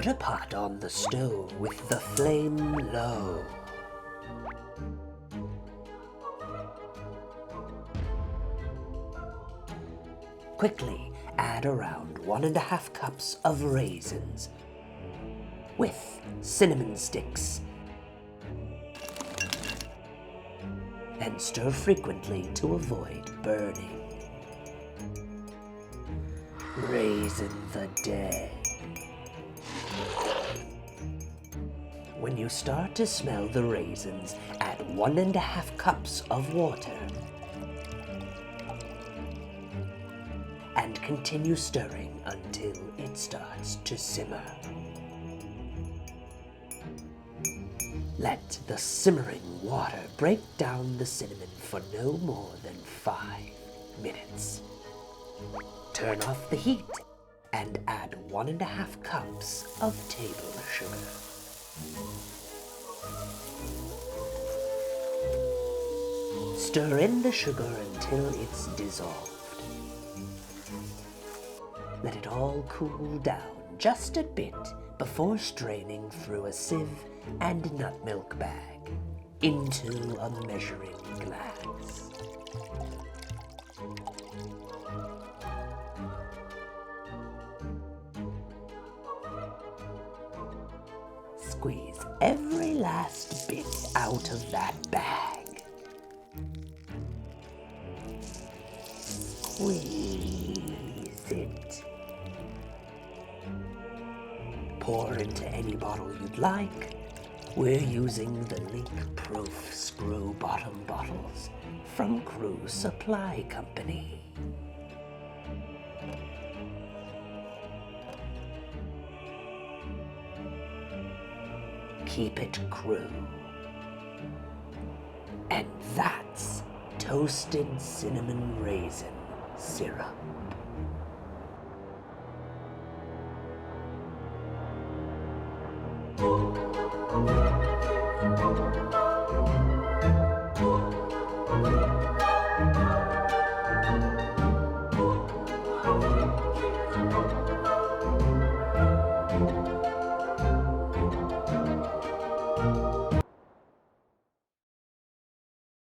Put a pot on the stove with the flame low. Quickly add around 1½ cups of raisins with cinnamon sticks and stir frequently to avoid burning. Raisin the day. When you start to smell the raisins, add 1½ cups of water and continue stirring until it starts to simmer. Let the simmering water break down the cinnamon for no more than 5 minutes. Turn off the heat and add 1½ cups of table sugar. Stir in the sugar until it's dissolved. Let it all cool down just a bit before straining through a sieve and nut milk bag into a measuring glass. Squeeze every last bit out of that bag. Squeeze it. Pour into any bottle you'd like. We're using the leak-proof screw bottom bottles from Brew Supply Company. Keep it crew. And that's toasted cinnamon raisin syrup.